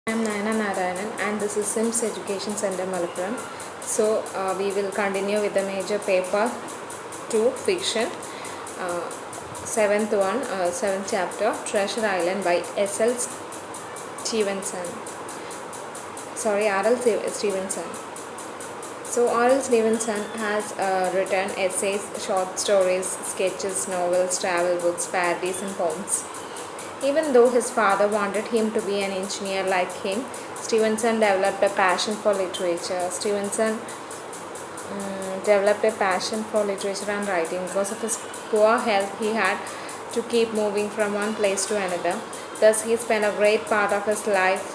I am Nayana Narayanan and this is Sims Education Center Malappuram. So we will continue with the major paper 2 fiction, 7th chapter, Treasure Island by R.L. Stevenson. So R.L. Stevenson has written essays, short stories, sketches, novels, travel books, parodies and poems. Even though his father wanted him to be an engineer like him, Stevenson developed a passion for literature. Developed a passion for literature and writing. Because of his poor health, he had to keep moving from one place to another. Thus, he spent a great part of his life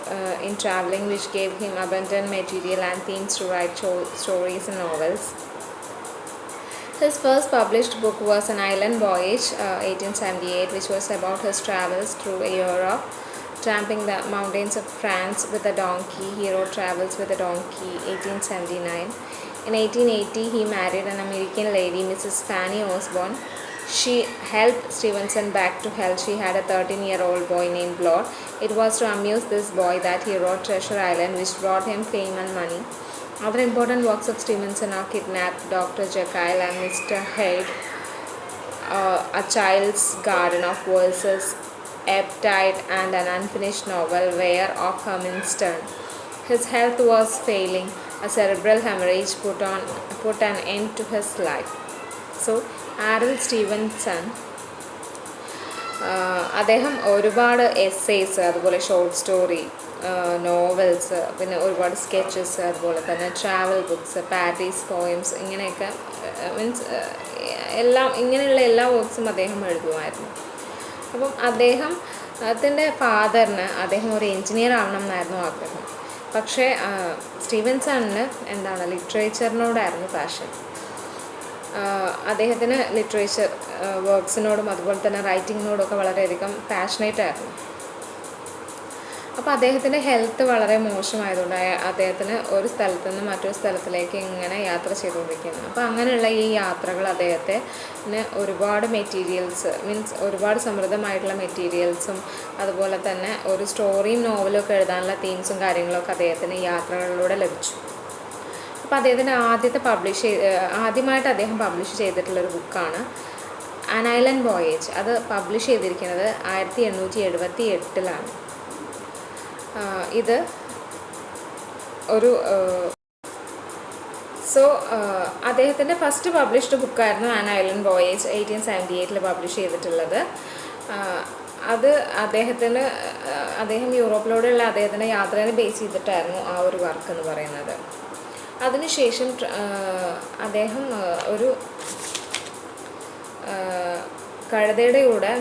in traveling, which gave him abundant material and themes to write stories and novels. His first published book was An Island Voyage, 1878, which was about his travels through Europe, tramping the mountains of France with a donkey. He wrote Travels with a Donkey, 1879. In 1880, he married an American lady, Mrs. Fanny Osborne. She helped Stevenson back to health. She had a 13-year-old boy named Lord. It was to amuse this boy that he wrote Treasure Island, which brought him fame and money. Other important works of Stevenson are Kidnapped, Dr. Jekyll and Mr. Hyde, A Child's Garden of Verses, Appetite, and an unfinished novel, Ware of Hermiston. His health was failing. A cerebral hemorrhage put an end to his life. So, R.L. Stevenson അദ്ദേഹം ഒരുപാട് essays, അതുപോലെ short story, novels, പിന്നെ ഒരുപാട് sketches, അതുപോലെ തന്നെ travel books, Paris poems, ഇങ്ങനെയൊക്കെ means ഇങ്ങനെയുള്ള എല്ലാ വർക്ക്സും അദ്ദേഹം എഴുതുമായിരുന്നു. അപ്പം അദ്ദേഹത്തിൻ്റെ ഫാദറിന് അദ്ദേഹം ഒരു എൻജിനീയർ ആവണം എന്നായിരുന്നു ആഗ്രഹം. പക്ഷേ സ്റ്റീവൻസണിന് ലിറ്ററേച്ചറിനോടായിരുന്നു പാഷൻ. അദ്ദേഹത്തിന് ലിറ്ററേച്ചർ വർക്ക്സിനോടും അതുപോലെ തന്നെ റൈറ്റിങ്ങിനോടൊക്കെ വളരെയധികം പാഷനേറ്റ് ആയിരുന്നു. അപ്പോൾ അദ്ദേഹത്തിൻ്റെ ഹെൽത്ത് വളരെ മോശമായതുകൊണ്ട് അദ്ദേഹത്തിന് ഒരു സ്ഥലത്ത് നിന്ന് മറ്റൊരു സ്ഥലത്തിലേക്ക് ഇങ്ങനെ യാത്ര ചെയ്തുകൊണ്ടിരിക്കുന്നു. അപ്പോൾ അങ്ങനെയുള്ള ഈ യാത്രകൾ അദ്ദേഹത്തിന് ഒരുപാട് മെറ്റീരിയൽസ്, മീൻസ് ഒരുപാട് സമൃദ്ധമായിട്ടുള്ള മെറ്റീരിയൽസും അതുപോലെ തന്നെ ഒരു സ്റ്റോറിയും നോവലും ഒക്കെ എഴുതാനുള്ള തീംസും കാര്യങ്ങളൊക്കെ അദ്ദേഹത്തിന് യാത്രകളിലൂടെ ലഭിച്ചു. അപ്പോൾ അദ്ദേഹത്തിൻ്റെ ആദ്യമായിട്ട് അദ്ദേഹം പബ്ലിഷ് ചെയ്തിട്ടുള്ളൊരു ബുക്കാണ് ആൻ ഐലൻഡ് വോയേജ്. അത് പബ്ലിഷ് ചെയ്തിരിക്കുന്നത് 1878 ഇത് ഒരു അദ്ദേഹത്തിൻ്റെ ഫസ്റ്റ് പബ്ലിഷ്ഡ് ബുക്കായിരുന്നു ആൻ ഐലൻഡ് വോയേജ്, 1878 പബ്ലിഷ് ചെയ്തിട്ടുള്ളത്. അത് അദ്ദേഹം യൂറോപ്പിലൂടെയുള്ള അദ്ദേഹത്തിൻ്റെ യാത്രയെ ബേസ് ചെയ്തിട്ടായിരുന്നു ആ ഒരു വർക്ക് എന്ന് പറയുന്നത്. അതിനുശേഷം അദ്ദേഹം ഒരു കഴുതയുടെ കൂടെ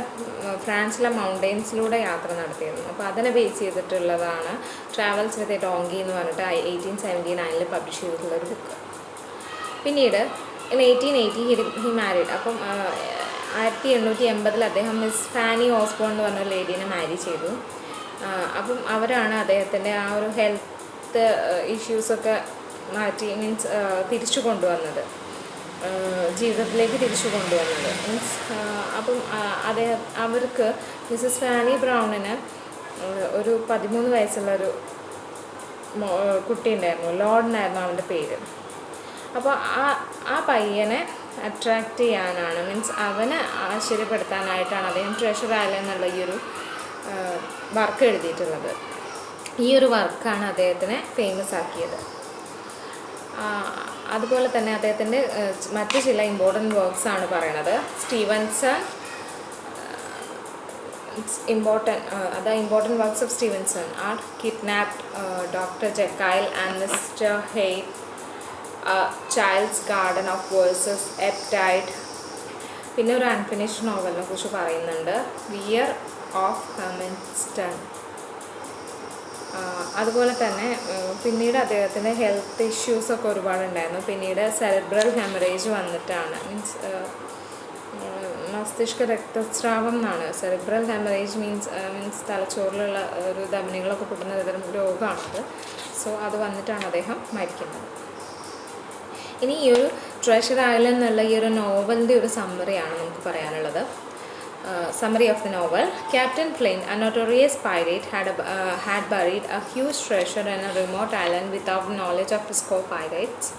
ഫ്രാൻസിലെ മൗണ്ടെയ്ൻസിലൂടെ യാത്ര നടത്തിയിരുന്നു. അപ്പോൾ അതിനെ ബേസ് ചെയ്തിട്ടുള്ളതാണ് ട്രാവൽസ് വിത്ത് എ ഡോങ്കി എന്ന് പറഞ്ഞിട്ട് 1879 പബ്ലിഷ് ചെയ്തിട്ടുള്ളൊരു ബുക്ക്. പിന്നീട് 1880 ഹി മാരീഡ്. അപ്പം 1880 അദ്ദേഹം മിസ് ഫാനി ഓസ്ബോൺ എന്ന് പറഞ്ഞ ലേഡീനെ മാരി ചെയ്തു. അപ്പം അവരാണ് അദ്ദേഹത്തിൻ്റെ ആ ഒരു ഹെൽത്ത് ഇഷ്യൂസൊക്കെ മാറ്റി, മീൻസ് തിരിച്ചു കൊണ്ടുവന്നത്, ജീവിതത്തിലേക്ക് തിരിച്ചു കൊണ്ടുവന്നത്. മീൻസ് അപ്പം അവർക്ക് മിസ്സസ് ഫാനി ബ്രൗണിന് ഒരു 13 വയസ്സുള്ളൊരു കുട്ടി ഉണ്ടായിരുന്നു. ലോർഡെന്നായിരുന്നു അവൻ്റെ പേര്. അപ്പോൾ ആ പയ്യനെ അട്രാക്റ്റ് ചെയ്യാനാണ്, മീൻസ് അവനെ ആശ്ചര്യപ്പെടുത്താനായിട്ടാണ് അദ്ദേഹം ട്രെഷർ ഐലൻഡ് എന്നുള്ള ഈ ഒരു വർക്ക് എഴുതിയിട്ടുള്ളത്. ഈ ഒരു വർക്കാണ് അദ്ദേഹത്തിനെ ഫേമസ് ആക്കിയത്. അതുപോലെ തന്നെ അദ്ദേഹത്തിൻ്റെ മറ്റ് ചില ഇമ്പോർട്ടൻറ്റ് വർക്ക്സ് ആണ് പറയണത്. Stevenson important works of Stevenson are kidnapped, doctor Jekyll and mister Hyde, child's garden of verses, ebb tide. പിന്നെ ഒരു അൺഫിനിഷ്ഡ് നോവലിനെ കുറിച്ച് പറയുന്നുണ്ട്, വിയർ ഓഫ് ഹെർമിസ്റ്റൺ. അതുപോലെ തന്നെ പിന്നീട് അദ്ദേഹത്തിൻ്റെ ഹെൽത്ത് ഇഷ്യൂസൊക്കെ ഒരുപാടുണ്ടായിരുന്നു. പിന്നീട് സെറിബ്രൽ ഹെമറേജ് വന്നിട്ടാണ്, മസ്തിഷ്ക രക്തസ്രാവം എന്നാണ്. സെറിബ്രൽ ഹെമറേജ് മീൻസ് തലച്ചോറിലുള്ള ഒരു ധമനികളൊക്കെ പൊട്ടുന്ന തരം രോഗമാണത്. സോ അത് വന്നിട്ടാണ് അദ്ദേഹം മരിക്കുന്നത്. ഇനി ഈ ഒരു ട്രെഷർ ഐലൻഡ് എന്നുള്ള ഈ ഒരു നോവലിൻ്റെ ഒരു സമ്മറിയാണ് നമുക്ക് പറയാനുള്ളത്. Summary of the novel. Captain Flint, a notorious pirate, had buried a huge treasure in a remote island without the knowledge of his co-pirates.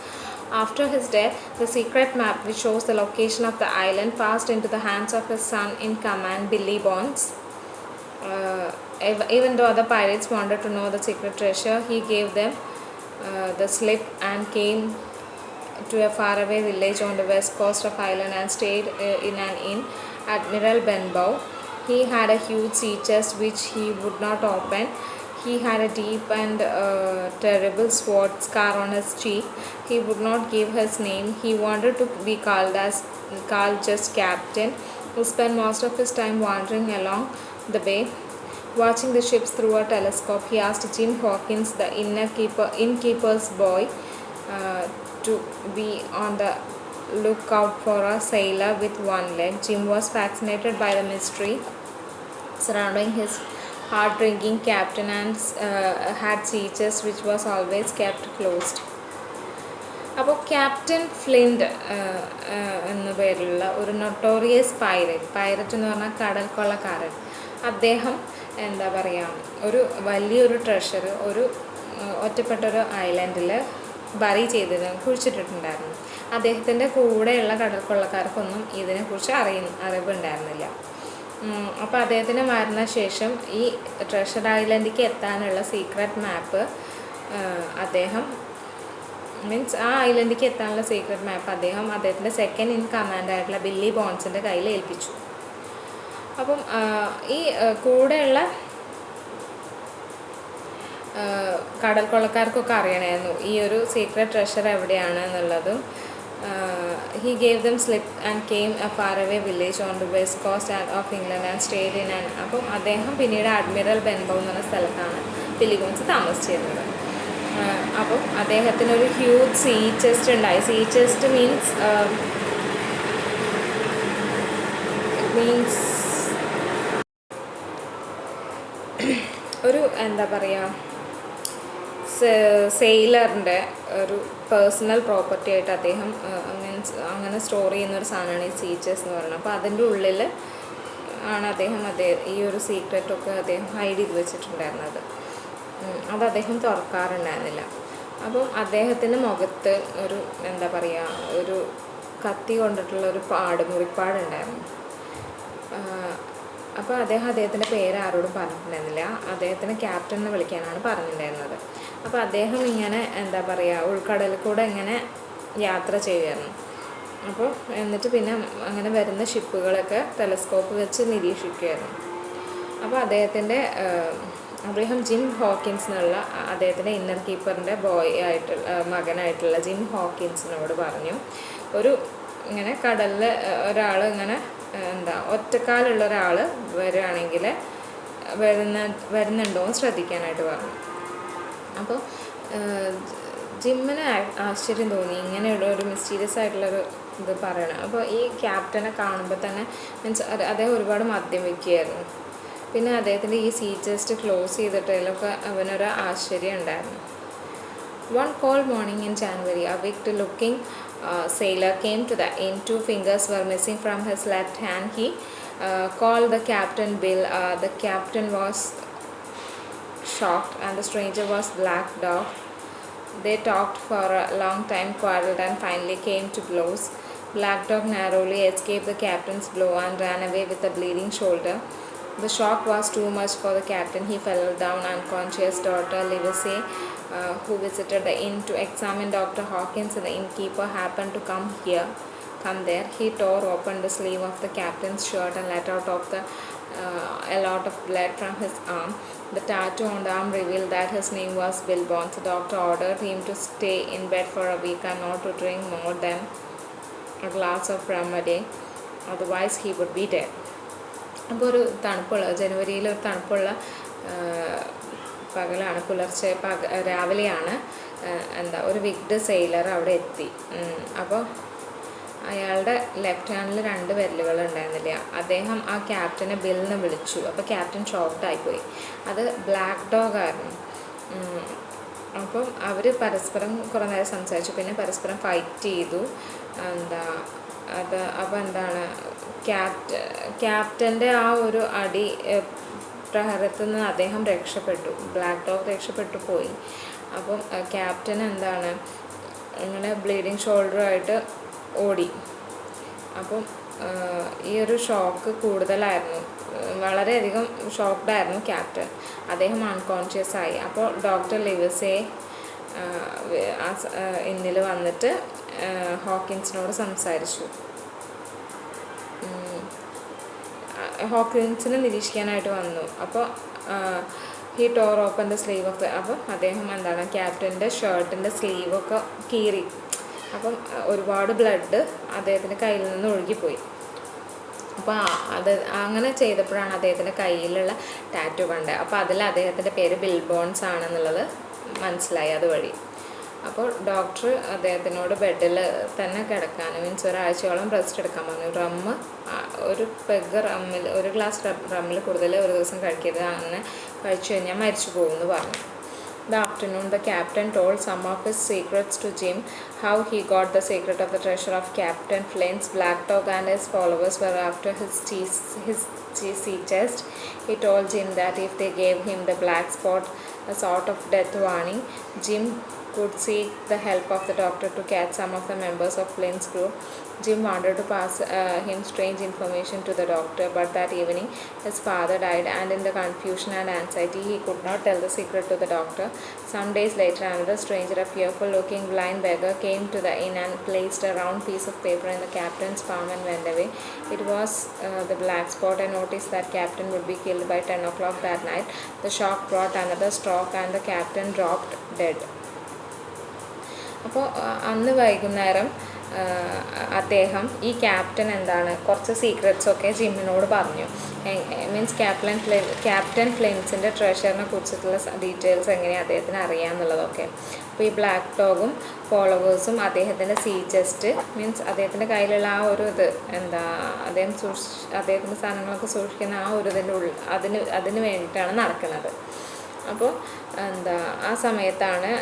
After his death, the secret map which shows the location of the island passed into the hands of his son in command, Billy Bonds. Even though other pirates wanted to know the secret treasure, he gave them the slip and came to a faraway village on the west coast of Ireland and stayed in an inn. Admiral Benbow. He had a huge sea chest which he would not open. He had a deep and terrible sword scar on his cheek. He would not give his name. He wanted to be called just Captain. He spent most of his time wandering along the bay, watching the ships through a telescope. He asked Jim Hawkins, the innkeeper's boy, to be on the lookout for a sailor with one leg. Jim was fascinated by the mystery surrounding his hard-drinking captain and had sea chest which was always kept closed. അപ്പോൾ captain flint എന്ന പേരിലുള്ള ഒരു notorious Piret എന്ന് പറഞ്ഞാൽ കടൽ കൊള്ളക്കാരൻ, അദ്ദേഹം എന്താ പറയുക ഒരു വലിയൊരു ട്രഷർ ഒരു ഒറ്റപ്പെട്ടൊരു ഐലൻഡിൽ ബറി കുഴിച്ചിട്ടിട്ടുണ്ടായിരുന്നു. അദ്ദേഹത്തിൻ്റെ കൂടെയുള്ള കടൽ കൊള്ളക്കാർക്കൊന്നും ഇതിനെക്കുറിച്ച് അറിവുണ്ടായിരുന്നില്ല. അപ്പോൾ അദ്ദേഹത്തിന് മരണശേഷം ഈ ട്രഷർ ഐലൻഡിലേക്ക് എത്താനുള്ള സീക്രട്ട് മാപ്പ് അദ്ദേഹം ആ ഐലൻഡിലേക്ക് എത്താനുള്ള സീക്രട്ട് മാപ്പ് അദ്ദേഹത്തിൻ്റെ സെക്കൻഡ് ഇൻ കമാൻഡ് ആയിട്ടുള്ള ബില്ലി ബോൺസിൻ്റെ കയ്യിൽ ഏൽപ്പിച്ചു. അപ്പം ഈ കൂടെയുള്ള കടൽ കൊള്ളക്കാർക്കൊക്കെ അറിയണമായിരുന്നു ഈ ഒരു സീക്രട്ട് ട്രഷർ എവിടെയാണ് എന്നുള്ളതും. He gave them slip and came a faraway village on the west coast of England and stayed in an. അപ്പം അദ്ദേഹം പിന്നീട് അഡ്മിറൽ ബെൻബോ എന്ന് പറഞ്ഞ സ്ഥലത്താണ് ബില്ലി ബോൺസ് താമസിച്ചിരുന്നത്. അപ്പം അദ്ദേഹത്തിനൊരു ഹ്യൂജ് സീ ചെസ്റ്റ് ഉണ്ടായി. സീ ചെസ്റ്റ് മീൻസ് ഒരു എന്താ പറയുക സെയിലറിൻ്റെ ഒരു പേഴ്സണൽ പ്രോപ്പർട്ടി ആയിട്ട് അദ്ദേഹം അങ്ങനെ സ്റ്റോർ ചെയ്യുന്നൊരു സാധനമാണ് ഈ സീ ചെസ്റ്റ് എന്ന് പറയുന്നത്. അപ്പോൾ അതിൻ്റെ ഉള്ളിൽ ആണ് അദ്ദേഹം ഈ ഒരു സീക്രറ്റൊക്കെ അദ്ദേഹം ഹൈഡ് ചെയ്ത് വെച്ചിട്ടുണ്ടായിരുന്നത്. അത് അദ്ദേഹം തുറക്കാറുണ്ടായിരുന്നില്ല. അപ്പം അദ്ദേഹത്തിൻ്റെ മുഖത്ത് ഒരു എന്താ പറയുക ഒരു കത്തി കൊണ്ടിട്ടുള്ള ഒരു മുറിപ്പാടുണ്ടായിരുന്നു. അപ്പോൾ അദ്ദേഹത്തിൻ്റെ പേര് ആരോടും പറഞ്ഞിട്ടുണ്ടായിരുന്നില്ല. അദ്ദേഹത്തിന് ക്യാപ്റ്റൻ എന്ന് വിളിക്കാനാണ് പറഞ്ഞിട്ടുണ്ടായിരുന്നത്. അപ്പോൾ അദ്ദേഹം ഇങ്ങനെ എന്താ പറയുക ഉൾക്കടലിൽ കൂടെ ഇങ്ങനെ യാത്ര ചെയ്യുമായിരുന്നു. അപ്പോൾ എന്നിട്ട് പിന്നെ അങ്ങനെ വരുന്ന ഷിപ്പുകളൊക്കെ ടെലസ്കോപ്പ് വെച്ച് നിരീക്ഷിക്കുമായിരുന്നു. അപ്പോൾ ജിം ഹോക്കിൻസ് എന്നുള്ള അദ്ദേഹത്തിൻ്റെ ഇന്നർ കീപ്പറിൻ്റെ മകനായിട്ടുള്ള ജിം ഹോക്കിൻസിനോട് പറഞ്ഞു, ഇങ്ങനെ കടലിൽ ഒരാൾ ഇങ്ങനെ ഒറ്റക്കാലുള്ള ഒരാൾ വരികയാണെങ്കിൽ വരുന്നുണ്ടോ എന്ന് ശ്രദ്ധിക്കാനായിട്ട് പറഞ്ഞു. അപ്പോൾ ജിമ്മിന് ആശ്ചര്യം തോന്നി ഇങ്ങനെയുള്ള ഒരു മിസ്റ്റീരിയസ് ആയിട്ടുള്ളൊരു ഇത് പറയണം. അപ്പോൾ ഈ ക്യാപ്റ്റനെ കാണുമ്പോൾ തന്നെ മീൻസ് അദ്ദേഹം ഒരുപാട് മദ്യം വയ്ക്കുകയായിരുന്നു. പിന്നെ അദ്ദേഹത്തിൻ്റെ ഈ സീ ചെസ്റ്റ് ക്ലോസ് ചെയ്തിട്ടതിലൊക്കെ അവനൊരു ആശ്ചര്യം ഉണ്ടായിരുന്നു. One cold morning in January, a wicked-looking sailor came to the inn. 2 fingers were missing from his left hand. He called the captain Bill. The captain was shocked, and the stranger was Black Dog. They talked for a long time, quarreled, and finally came to blows. Black Dog narrowly escaped the captain's blow and ran away with a bleeding shoulder. The shock was too much for the captain. He fell down unconscious. Dr. Livesey, who visited the inn to examine Dr. Hawkins, and the innkeeper, happened to come there. He tore open the sleeve of the captain's shirt and let out a lot of blood from his arm. The tattoo on the arm revealed that his name was Bill Bonds. The doctor ordered him to stay in bed for a week and not to drink more than a glass of rum a day, otherwise he would be dead. അപ്പോൾ ഒരു ജനുവരിയിൽ ഒരു തണുപ്പുള്ള പകലാണ്, രാവിലെയാണ് ഒരു വിഗ്ഡ് sailor അവിടെ എത്തി. അപ്പോൾ അയാളുടെ ലെഫ്റ്റ് ഹാൻഡിൽ 2 വിരലുകൾ ഉണ്ടായിരുന്നില്ല. അദ്ദേഹം ആ ക്യാപ്റ്റനെ ബില്ലെന്ന് വിളിച്ചു. അപ്പോൾ ക്യാപ്റ്റൻ ഷോക്ക്ഡായിപ്പോയി. അത് ബ്ലാക്ക് ഡോഗ് ആയിരുന്നു. അപ്പം അവർ പരസ്പരം കുറേ നേരം സംസാരിച്ചു. പിന്നെ പരസ്പരം ഫൈറ്റ് ചെയ്തു. അപ്പോൾ ക്യാപ്റ്റൻ്റെ ആ ഒരു അടി പ്രഹരത്തിൽ നിന്ന് അദ്ദേഹം രക്ഷപ്പെട്ടു. ബ്ലാക്ക് ഡോഗ് രക്ഷപ്പെട്ടു പോയി. അപ്പം ക്യാപ്റ്റൻ എന്താണ് ഇങ്ങനെ ബ്ലീഡിങ് ഷോൾഡറുമായിട്ട് ഓടി. അപ്പം ഈ ഒരു ഷോക്ക് കൂടുതലായിരുന്നു. വളരെയധികം ഷോക്ക്ഡായിരുന്നു ക്യാപ്റ്റൻ. അദ്ദേഹം അൺകോൺഷ്യസ് ആയി. അപ്പോൾ ഡോക്ടർ ലിവിസെ ഇന്നിൽ വന്നിട്ട് ഹോക്കിൻസിനോട് സംസാരിച്ചു. ഹോക്കിൻസിനെ നിരീക്ഷിക്കാനായിട്ട് വന്നു. അപ്പോൾ he tore open the sleeve of അപ്പം അദ്ദേഹം എന്താണ് ക്യാപ്റ്റൻ്റെ ഷർട്ടിൻ്റെ സ്ലീവൊക്കെ കീറി. അപ്പം ഒരുപാട് ബ്ലഡ് അദ്ദേഹത്തിൻ്റെ കയ്യിൽ നിന്ന് ഒഴുകിപ്പോയി. അപ്പോൾ അത് അങ്ങനെ ചെയ്തപ്പോഴാണ് അദ്ദേഹത്തിൻ്റെ കയ്യിലുള്ള ടാറ്റു കണ്ടത്. അപ്പോൾ അതിൽ അദ്ദേഹത്തിൻ്റെ പേര് ബിൽബോൺസ് ആണെന്നുള്ളത് മനസ്സിലായി അതുവഴി. അപ്പോൾ ഡോക്ടർ അദ്ദേഹത്തിനോട് ബെഡിൽ തന്നെ കിടക്കാൻ, മീൻസ് ഒരാഴ്ചയോളം റെസ്റ്റ് എടുക്കാൻ പറഞ്ഞു. ഒരു പെഗ് റമ്മിൽ, ഒരു ഗ്ലാസ് റമ്മിൽ കൂടുതൽ ഒരു ദിവസം കഴിക്കരുത്, അങ്ങനെ കഴിച്ചു കഴിഞ്ഞാൽ മരിച്ചു പോകുമെന്ന് പറഞ്ഞു. The afternoon, the captain told some of his secrets to Jim. How he got the secret of the treasure of Captain Flint's black dog and his followers were after his sea chest. He told Jim that if they gave him the black spot, a sort of death warning, Jim could seek the help of the doctor to catch some of the members of Flint's group. Jim wanted to pass him strange information to the doctor, but that evening his father died, and in the confusion and anxiety he could not tell the secret to the doctor. Some days later, another stranger, a fearful-looking blind beggar, came to the inn and placed a round piece of paper in the captain's palm and went away. It was the black spot. I noticed that captain would be killed by 10 o'clock that night. The shock brought another stroke and the captain dropped dead. അപ്പോൾ അന്ന് വൈകുന്നേരം അദ്ദേഹം ഈ captain എന്താണ് കുറച്ച് സീക്രറ്റ്സൊക്കെ ജിമ്മിനോട് പറഞ്ഞു. Means captain ഫ്ലിൻസിൻ്റെ ട്രഷറിനെ കുറിച്ചിട്ടുള്ള details എങ്ങനെയാണ് അദ്ദേഹത്തിന് അറിയാമെന്നുള്ളതൊക്കെ. അപ്പോൾ ഈ ബ്ലാക്ക് ഡോഗും ഫോളോവേഴ്സും അദ്ദേഹത്തിൻ്റെ സീ ചെസ്റ്റ്, മീൻസ് അദ്ദേഹത്തിൻ്റെ കയ്യിലുള്ള ആ ഒരു ഇത് എന്താ അദ്ദേഹത്തിൻ്റെ സാധനങ്ങളൊക്കെ സൂക്ഷിക്കുന്ന ആ ഒരു ഇതിൻ്റെ ഉള്ളിൽ അതിന് വേണ്ടിയിട്ടാണ് നടക്കുന്നത്. അപ്പോൾ എന്താ ആ സമയത്താണ്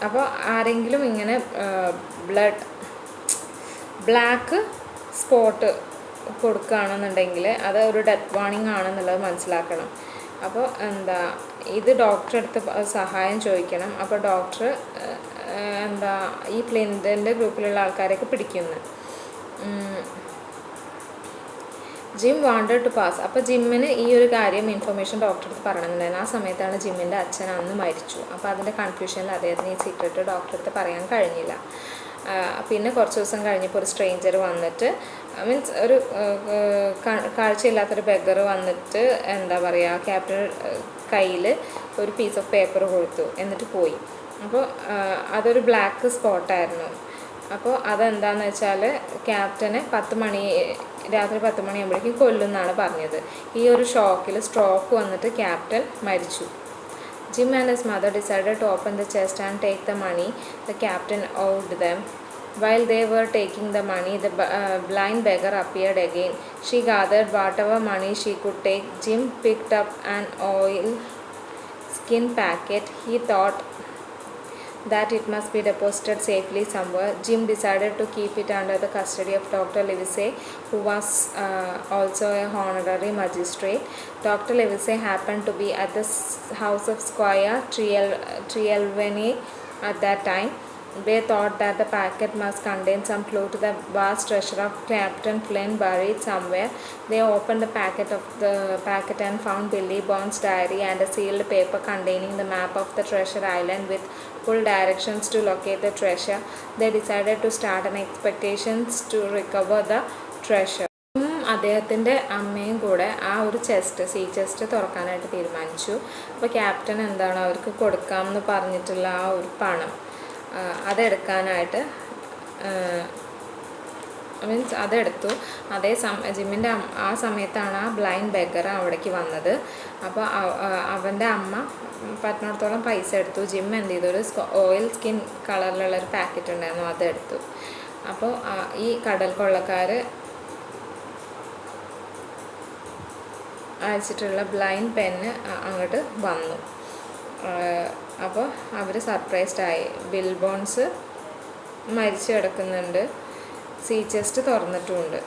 അപ്പോൾ ആരെങ്കിലും ഇങ്ങനെ ബ്ലാക്ക് സ്പോട്ട് കൊടുക്കുകയാണെന്നുണ്ടെങ്കിൽ അത് ഒരു ഡെത്ത് വാർണിംഗ് ആണെന്നുള്ളത് മനസ്സിലാക്കണം. അപ്പോൾ എന്താ ഇത് ഡോക്ടറെ അടുത്ത് സഹായം ചോദിക്കണം. അപ്പോൾ ഡോക്ടർ എന്താ ഈ ഫ്ലിൻറ്റിൻ്റെ ഗ്രൂപ്പിലുള്ള ആൾക്കാരെയൊക്കെ പിടിക്കുന്നു. Jim wanted to pass. അപ്പോൾ ജിമ്മിന് ഈ ഒരു കാര്യം ഇൻഫർമേഷൻ ഡോക്ടറെ അടുത്ത് പറയണമെന്നുണ്ടായിരുന്നു. ആ സമയത്താണ് ജിമ്മിൻ്റെ അച്ഛൻ അന്ന് മരിച്ചു. അപ്പോൾ അതിൻ്റെ കൺഫ്യൂഷനിൽ അദ്ദേഹത്തിന് ഈ സീക്രട്ട് ഡോക്ടറെ അടുത്ത് പറയാൻ കഴിഞ്ഞില്ല. പിന്നെ കുറച്ച് ദിവസം കഴിഞ്ഞപ്പോൾ ഒരു സ്ട്രേഞ്ചർ വന്നിട്ട്, മീൻസ് ഒരു കാഴ്ചയില്ലാത്തൊരു ബെഗർ വന്നിട്ട് എന്താ പറയുക ക്യാപ്റ്റൻ കയ്യിൽ ഒരു പീസ് ഓഫ് പേപ്പർ കൊടുത്തു, എന്നിട്ട് പോയി. അപ്പോൾ അതൊരു ബ്ലാക്ക് സ്പോട്ടായിരുന്നു. അപ്പോൾ അതെന്താണെന്ന് വെച്ചാൽ ക്യാപ്റ്റനെ രാത്രി 10 മണിയാകുമ്പോഴേക്കും കൊല്ലുമെന്നാണ് പറഞ്ഞത്. ഈ ഒരു ഷോക്കിൽ സ്ട്രോക്ക് വന്നിട്ട് ക്യാപ്റ്റൻ മരിച്ചു. Jim and his mother decided to open the chest and take the money the captain owed them. While they were taking the money, the blind beggar appeared again. She gathered whatever money she could take. Jim picked up an oil skin packet. He thought that it must be deposited safely somewhere. Jim decided to keep it under the custody of Dr. Livesey, who was also a honorary magistrate. Dr. Livesey happened to be at the house of Squire Trielveny at that time. They thought that the packet must contain some clue to the vast treasure of Captain Flynn buried somewhere. They opened the packet and found Billy Bond's diary and a sealed paper containing the map of the treasure island with full directions to locate the treasure. They decided to start an expedition to recover the treasure. അദ്ദേഹത്തിൻ്റെ അമ്മയും കൂടെ ആ ഒരു see chest തുറക്കാനായിട്ട് തീരുമാനിച്ചു. അപ്പോൾ captain എന്താണ് അവർക്ക് കൊടുക്കാമെന്ന് പറഞ്ഞിട്ടുള്ള ആ ഒരു പണം അതെടുക്കാനായിട്ട് മീൻസ് അതെടുത്തു. ജിമ്മിൻ്റെ ആ സമയത്താണ് ആ ബ്ലൈൻഡ് ബെഗർ അവിടേക്ക് വന്നത്. അപ്പോൾ അവൻ്റെ അമ്മ പറ്റുന്നിടത്തോളം പൈസ എടുത്തു. ജിം എന്ത് ചെയ്തു, ഒരു ഓയിൽ സ്കിൻ കളറിലുള്ളൊരു പാക്കറ്റ് ഉണ്ടായിരുന്നു, അതെടുത്തു. അപ്പോൾ ഈ കടൽ കൊള്ളക്കാർ അയച്ചിട്ടുള്ള ബ്ലൈൻഡ് പെന്ന് അങ്ങോട്ട് വന്നു. അപ്പോൾ അവർ സർപ്രൈസ്ഡായി. ബിൽബോൺസ് മരിച്ചു കിടക്കുന്നുണ്ട്. സീ ചെസ്റ്റ് തുറന്നിട്ടുമുണ്ട്.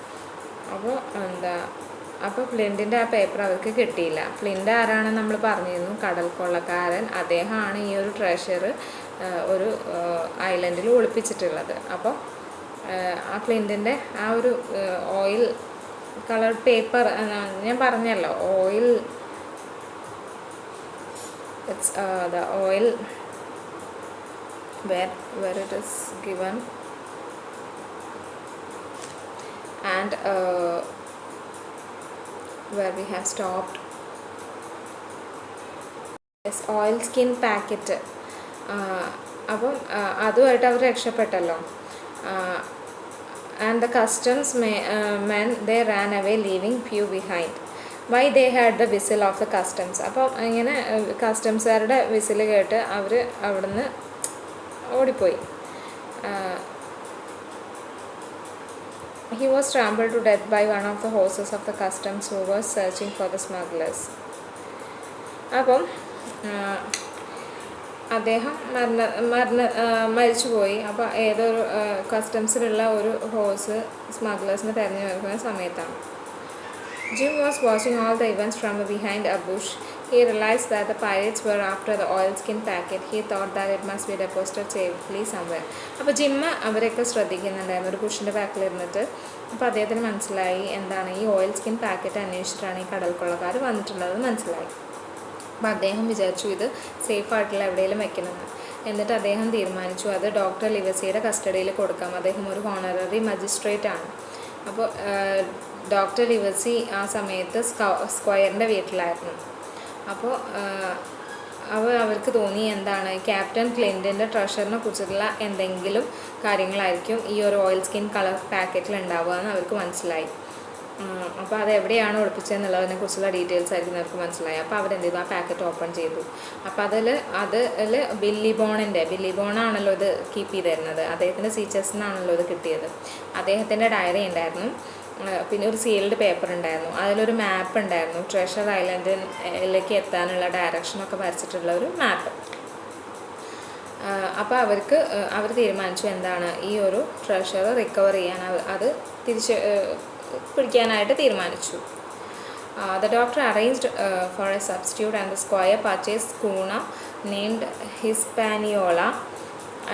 അപ്പോൾ ഫ്ലിൻറ്റിൻ്റെ ആ പേപ്പർ അവർക്ക് കിട്ടിയില്ല. ഫ്ലിൻറ്റ് ആരാണെന്ന് നമ്മൾ പറഞ്ഞിരുന്നു, കടൽ കൊള്ളക്കാരൻ. അദ്ദേഹമാണ് ഈ ഒരു ട്രഷർ ഒരു ഐലൻഡിൽ ഒളിപ്പിച്ചിട്ടുള്ളത്. അപ്പോൾ ആ ഫ്ലിൻറ്റിൻ്റെ ആ ഒരു ഓയിൽ കളർ പേപ്പർ ഞാൻ പറഞ്ഞല്ലോ, oil, it's the oil where it is given, and where we have stopped, yes, oil skin packet. അപ്പം അതുമായിട്ട് അവർ രക്ഷപ്പെട്ടല്ലോ. And the customs men, they ran away leaving few behind. Why they had the whistle of the customs? അപ്പം ഇങ്ങനെ കസ്റ്റംസുകാരുടെ whistle കേട്ട് അവർ അവിടുന്ന് ഓടിപ്പോയി. He was trampled to death by one of the horses of the customs who was searching for the smugglers. അപ്പം അദ്ദേഹം മരിച്ചുപോയി. അപ്പോൾ ഏതൊരു കസ്റ്റംസിലുള്ള ഒരു ഹോഴ്സ് സ്മഗ്ലേഴ്സിനെ തിരഞ്ഞെടുക്കുന്ന സമയത്താണ്. Jim was watching all the events from behind a bush. He realized that the pirates were after the oilskin packet. He thought that it must be deposited safely somewhere. അപ്പോൾ gym അവരെയൊക്കെ ശ്രദ്ധിക്കുന്നുണ്ടായിരുന്നു ഒരു ബുഷിൻ്റെ ബാക്കിലിരുന്നിട്ട്. അപ്പോൾ അദ്ദേഹത്തിന് മനസ്സിലായി എന്താണ് ഈ ഓയിൽ സ്കിൻ പാക്കറ്റ് അന്വേഷിച്ചിട്ടാണ് ഈ കടൽ കൊള്ളക്കാർ വന്നിട്ടുള്ളത് മനസ്സിലായി. അപ്പോൾ അദ്ദേഹം വിചാരിച്ചു ഇത് സേഫായിട്ടുള്ള എവിടെയെങ്കിലും വെക്കണമെന്ന്. എന്നിട്ട് അദ്ദേഹം തീരുമാനിച്ചു അത് ഡോക്ടർ ലിവസിയുടെ കസ്റ്റഡിയിൽ കൊടുക്കാം. അദ്ദേഹം ഒരു ഹോണററി മജിസ്ട്രേറ്റ് ആണ്. അപ്പോൾ ഡോക്ടർ ലിവസി ആ സമയത്ത് സ്ക്വയറിൻ്റെ വീട്ടിലായിരുന്നു. അപ്പോൾ അവർക്ക് തോന്നി എന്താണ് ക്യാപ്റ്റൻ ക്ലിൻറ്റിൻ്റെ ട്രഷറിനെ കുറിച്ചുള്ള എന്തെങ്കിലും കാര്യങ്ങളായിരിക്കും ഈ ഒരു ഓയിൽ സ്കിൻ കളർ പാക്കറ്റിൽ ഉണ്ടാവുക എന്ന് അവർക്ക് മനസ്സിലായി. അപ്പോൾ അത് എവിടെയാണ് ഒളിപ്പിച്ചതെന്നുള്ളതിനെ കുറിച്ചുള്ള ഡീറ്റെയിൽസ് ആയിരിക്കും അവർക്ക് മനസ്സിലായി. അപ്പോൾ അവരെന്ത് ചെയ്തു, ആ പാക്കറ്റ് ഓപ്പൺ ചെയ്തു. അപ്പോൾ അതിൽ ബില്ലി ബോണാണല്ലോ ഇത് കീപ്പ് ചെയ്തിരുന്നത്. അദ്ദേഹത്തിൻ്റെ സീച്ചേഴ്സിനാണല്ലോ ഇത് കിട്ടിയത്. അദ്ദേഹത്തിൻ്റെ ഡയറി ഉണ്ടായിരുന്നു, പിന്നെ ഒരു സീൽഡ് പേപ്പർ ഉണ്ടായിരുന്നു, അതിലൊരു മാപ്പ് ഉണ്ടായിരുന്നു, ട്രഷർ ഐലൻഡിലേക്ക് എത്താനുള്ള ഡയറക്ഷനൊക്കെ വരച്ചിട്ടുള്ള ഒരു മാപ്പ്. അപ്പോൾ അവർ തീരുമാനിച്ചു എന്താണ് ഈ ഒരു ട്രഷർ റിക്കവർ ചെയ്യാൻ അത് തിരിച്ച് പിടിക്കാനായിട്ട് തീരുമാനിച്ചു. The doctor arranged for a substitute and the squire purchased schooner named Hispaniola,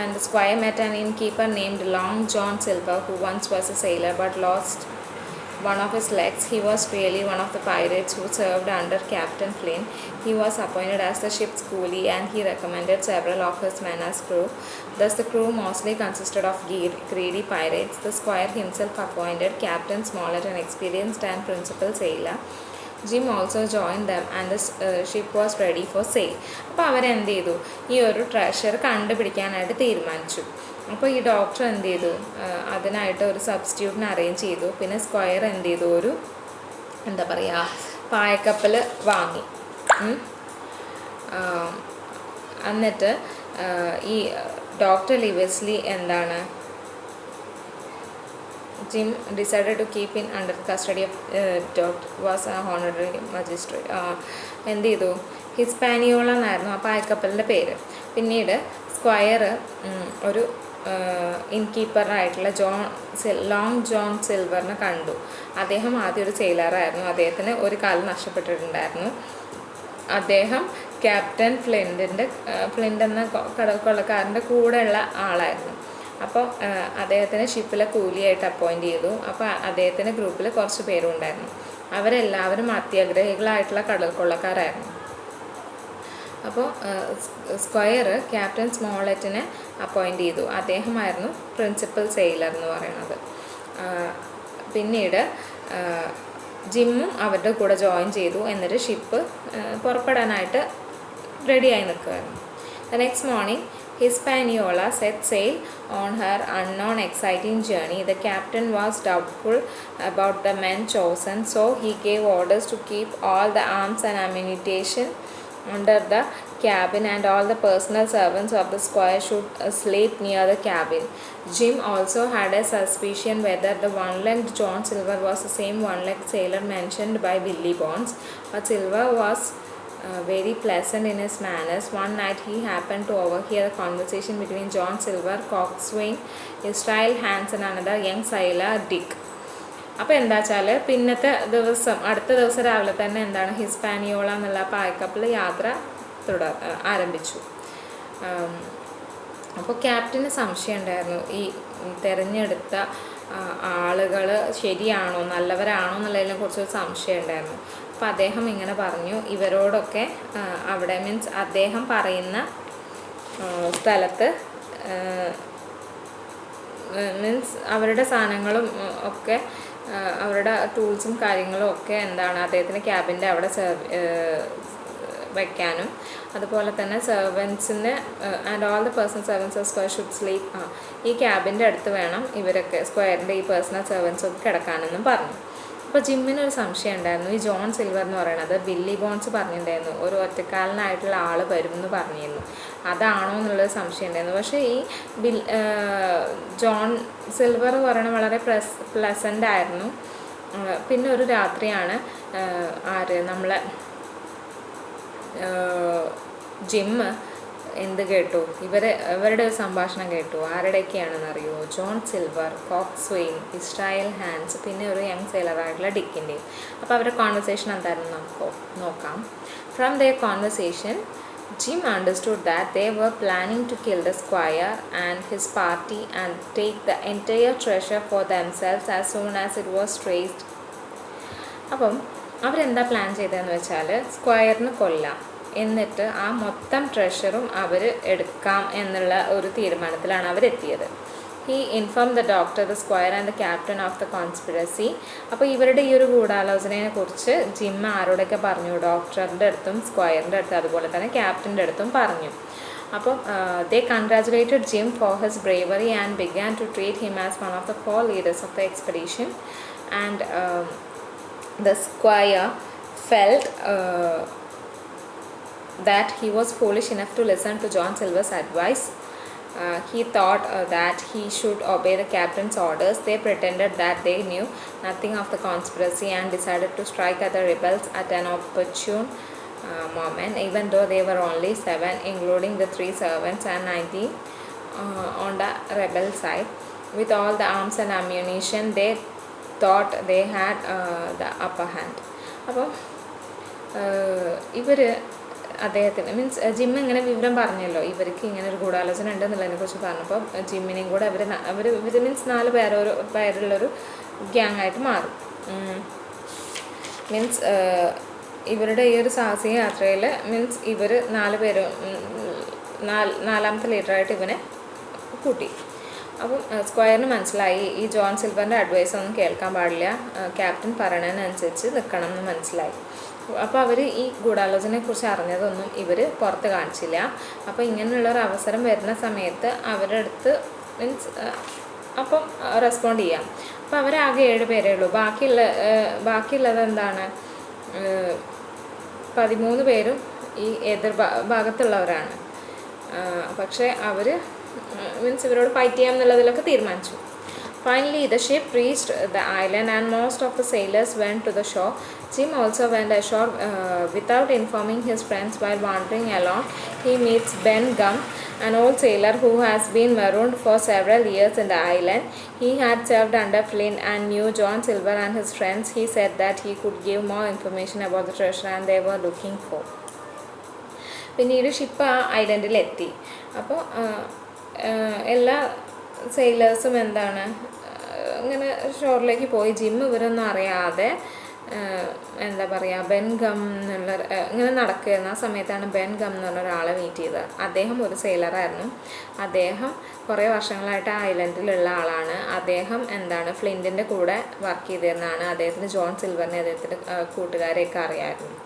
and the squire met an innkeeper named Long John Silver, who once was a sailor but lost one of his legs. He was really one of the pirates who served under Captain Flynn. He was appointed as the ship's coolie, and he recommended several of his men as crew. Thus the crew mostly consisted of greedy pirates. The squire himself appointed Captain Smollett, an experienced and principal sailor. Jim also joined them, and the ship was ready for sail. അപ്പോൾ അവരെന്ത് ചെയ്തു, ഈ ഒരു treasure കണ്ടുപിടിക്കാനായിട്ട് തീരുമാനിച്ചു. അപ്പോൾ ഈ doctor എന്ത് ചെയ്തു, അതിനായിട്ട് ഒരു സബ്സ്റ്റിറ്റ്യൂട്ടിനെ അറേഞ്ച് ചെയ്തു. പിന്നെ സ്ക്വയർ എന്ത് ചെയ്തു, ഒരു എന്താ പറയുക പായക്കപ്പൽ വാങ്ങി. എന്നിട്ട് ഈ ഡോക്ടർ ലിവസ്ലി എന്താണ് Jim decided to keep in under custody of doctor was a honorary magistrate. എന്ത് ചെയ്തു, ഹിസ്പാനിയോള എന്നായിരുന്നു ആ പായക്കപ്പലിൻ്റെ പേര്. പിന്നീട് സ്ക്വയർ ഒരു ഇൻകീപ്പറായിട്ടുള്ള ലോങ് ജോൺ സിൽവറിനെ കണ്ടു. അദ്ദേഹം ആദ്യം ഒരു സെയിലറായിരുന്നു. അദ്ദേഹത്തിന് ഒരു കാല് നഷ്ടപ്പെട്ടിട്ടുണ്ടായിരുന്നു. അദ്ദേഹം ക്യാപ്റ്റൻ ഫ്ലിൻറ്റ് എന്ന കടൽ കൊള്ളക്കാരൻ്റെ കൂടെയുള്ള ആളായിരുന്നു. അപ്പോൾ അദ്ദേഹത്തിന് ഷിപ്പിലെ കൂലിയായിട്ട് അപ്പോയിൻ്റ് ചെയ്തു. അപ്പോൾ അദ്ദേഹത്തിൻ്റെ ഗ്രൂപ്പിൽ കുറച്ച് പേരും ഉണ്ടായിരുന്നു. അവരെല്ലാവരും അത്യാഗ്രഹികളായിട്ടുള്ള കടൽ കൊള്ളക്കാരായിരുന്നു. അപ്പോൾ സ്ക്വയർ ക്യാപ്റ്റൻ സ്മോളറ്റിനെ അപ്പോയിൻ്റ് ചെയ്തു. അദ്ദേഹമായിരുന്നു പ്രിൻസിപ്പൽ സെയിലർ എന്ന് പറയുന്നത്. പിന്നീട് ജിമ്മും അവരുടെ കൂടെ ജോയിൻ ചെയ്തു. എന്നിട്ട് ഷിപ്പ് പുറപ്പെടാനായിട്ട് റെഡിയായി നിൽക്കുകയായിരുന്നു. The next morning, Hispaniola set sail on her unknown exciting journey. The captain was doubtful about the men chosen, so he gave orders to keep all the arms and ammunition under the cabin, and all the personal servants of the squire should sleep near the cabin. Jim also had a suspicion whether the one-legged John Silver was the same one-legged sailor mentioned by Billy Bonds, but Silver was very pleasant in his manners. One night he happened to overhear a conversation between John Silver, coxswain, Israel Hands, and another young sailor, Dick. അപ്പോൾ എന്താ വെച്ചാൽ അടുത്ത ദിവസം രാവിലെ തന്നെ എന്താണ് Hispaniola എന്നുള്ള പായ്ക്കപ്പൽ യാത്ര ആരംഭിച്ചു. അപ്പോൾ ക്യാപ്റ്റന് സംശയം ഉണ്ടായിരുന്നു ഈ തിരഞ്ഞെടുത്ത ആളുകൾ ശരിയാണോ നല്ലവരാണോ എന്നുള്ളതിനെ കുറിച്ചൊരു സംശയം ഉണ്ടായിരുന്നു. അപ്പോൾ അദ്ദേഹം ഇങ്ങനെ പറഞ്ഞു ഇവരോടൊക്കെ അവിടെ മീൻസ് അദ്ദേഹം പറയുന്ന സ്ഥലത്ത് മീൻസ് അവരുടെ സാധനങ്ങളും ഒക്കെ അവരുടെ ടൂൾസും കാര്യങ്ങളും ഒക്കെ എന്താണ് അദ്ദേഹത്തിൻ്റെ ക്യാബിൻ്റെ അവിടെ വയ്ക്കാനും അതുപോലെ തന്നെ സെർവൻസിന് and all the personal servants of squire should sleep ഈ ക്യാബിൻ്റെ അടുത്ത് വേണം ഇവരൊക്കെ സ്ക്വയറിൻ്റെ ഈ പേഴ്സണൽ സെർവൻസൊക്കെ കിടക്കാനെന്നും പറഞ്ഞു. അപ്പോൾ ജിമ്മിനൊരു സംശയം ഉണ്ടായിരുന്നു. ഈ ജോൺ സിൽവർ എന്ന് പറയുന്നത് ബില്ലി ബോൺസ് പറഞ്ഞിട്ടുണ്ടായിരുന്നു ഒരു ഒറ്റക്കാലനായിട്ടുള്ള ആൾ വരും എന്ന് പറഞ്ഞിരുന്നു. അതാണോ എന്നുള്ളൊരു സംശയം ഉണ്ടായിരുന്നു. പക്ഷേ ഈ ജോൺ സിൽവർ എന്ന് പറയുന്നത് വളരെ പ്ലസൻ്റ് ആയിരുന്നു. പിന്നെ ഒരു രാത്രിയാണ് നമ്മളെ ജിമ്മ് എന്ത് കേട്ടു, ഇവരുടെ ഒരു സംഭാഷണം കേട്ടു. ആരുടെയൊക്കെയാണെന്ന് അറിയുമോ? ജോൺ സിൽവർ, കോക്സ്വെയിൻ, ഇസ്രായേൽ ഹാൻസ്, പിന്നെ ഒരു യങ് സെയിലറായിട്ടുള്ള ഡിക്കിൻ്റെയും. അപ്പോൾ അവരുടെ കോൺവെർസേഷൻ എന്തായിരുന്നു നമുക്ക് നോക്കാം. From there conversation Jim understood that they were planning to kill the squire and his party and take the entire treasure for themselves as soon as it was traced. അപ്പം അവരെന്താ plan ചെയ്തതെന്ന് വെച്ചാൽ സ്ക്വയറിന് കൊല്ലാം, എന്നിട്ട് ആ മൊത്തം ട്രഷറും അവർ എടുക്കാം എന്നുള്ള ഒരു തീരുമാനത്തിലാണ് അവരെത്തിയത്. He informed the doctor, the squire and the captain of the conspiracy. അപ്പോൾ ഇവരുടെ ഈ ഒരു ഗൂഢാലോചനയെ കുറിച്ച് ജിം ആരോടൊക്കെ പറഞ്ഞു? ഡോക്ടറിൻ്റെ അടുത്തും സ്ക്വയറിൻ്റെ അടുത്തും അതുപോലെ തന്നെ ക്യാപ്റ്റൻ്റെ അടുത്തും പറഞ്ഞു. അപ്പം they congratulated Jim for his bravery and began to treat him as one of the 4 leaders of the expedition. And the squire felt that he was foolish enough to listen to John Silver's advice. He thought that he should obey the captain's orders. They pretended that they knew nothing of the conspiracy and decided to strike at the rebels at an opportune moment, even though they were only 7, including the 3 servants, and 19 on the rebel side. With all the arms and ammunition, they thought they had the upper hand. അപ്പോൾ ഇവർ അദ്ദേഹത്തിന് means gym ഇങ്ങനെ വിവരം പറഞ്ഞല്ലോ, ഇവർക്ക് ഇങ്ങനെ ഒരു ഗൂഢാലോചന ഉണ്ടെന്നുള്ളതിനെ കുറിച്ച് പറഞ്ഞപ്പോൾ ജിമ്മിനെയും കൂടെ ഇവർ മീൻസ് 4 പേരുള്ളൊരു ഗ്യാങ് ആയിട്ട് മാറും. മീൻസ് ഇവരുടെ ഈ ഒരു സാഹസിക യാത്രയിൽ മീൻസ് ഇവർ 4 പേര് നാലാമത്തെ ലീഡറായിട്ട് ഇവനെ കൂട്ടി. അപ്പം സ്ക്വയറിന് മനസ്സിലായി ഈ ജോൺ സിൽവറിൻ്റെ അഡ്വൈസ് ഒന്നും കേൾക്കാൻ പാടില്ല, ക്യാപ്റ്റൻ പറയണതിനനുസരിച്ച് നിൽക്കണം എന്ന് മനസ്സിലായി. അപ്പോൾ അവർ ഈ ഗൂഢാലോചനയെക്കുറിച്ച് അറിഞ്ഞതൊന്നും ഇവർ പുറത്ത് കാണിച്ചില്ല. അപ്പോൾ ഇങ്ങനെയുള്ളൊരു അവസരം വരുന്ന സമയത്ത് അവരുടെ അടുത്ത് മീൻസ് അപ്പം റെസ്പോണ്ട് ചെയ്യാം. അപ്പോൾ അവരാകെ 7 പേരേ ഉള്ളൂ. ബാക്കിയുള്ളത് എന്താണ് 13 പേരും ഈ എതിർ ഭാഗത്തുള്ളവരാണ്. പക്ഷേ അവർ മീൻസ് ഇവരോട് ഫൈറ്റ് ചെയ്യാം എന്നുള്ളതിലൊക്കെ തീരുമാനിച്ചു. Finally, the ship reached the island and most of the sailors went to the shore. Jim also went ashore without informing his friends. While wandering along, he meets Ben Gum, an old sailor who has been marooned for several years in the island. He had served under Flint and knew John Silver and his friends. He said that he could give more information about the treasure and they were looking for. പിന്നീട് ship ആ ഐലൻഡിലെത്തി. അപ്പോൾ എല്ലാ സെയിലേഴ്സും എന്താണ് ഇങ്ങനെ ഷോറിലേക്ക് പോയി. Gym ഇവരൊന്നും അറിയാതെ എന്താ പറയുക ബെൻ ഗം എന്നുള്ള ഇങ്ങനെ നടക്കുന്ന ആ സമയത്താണ് ബെൻ ഗം എന്ന് പറഞ്ഞ ഒരാളെ മീറ്റ് ചെയ്തത്. അദ്ദേഹം ഒരു സെയിലറായിരുന്നു. അദ്ദേഹം കുറേ വർഷങ്ങളായിട്ട് ആ ഐലൻഡിലുള്ള ആളാണ്. അദ്ദേഹം എന്താണ് ഫ്ലിൻറ്റിൻ്റെ കൂടെ വർക്ക് ചെയ്തിരുന്നതാണ്. അദ്ദേഹത്തിന് ജോൺ സിൽവറിനെ അദ്ദേഹത്തിൻ്റെ കൂട്ടുകാരെയൊക്കെ അറിയാമായിരുന്നു.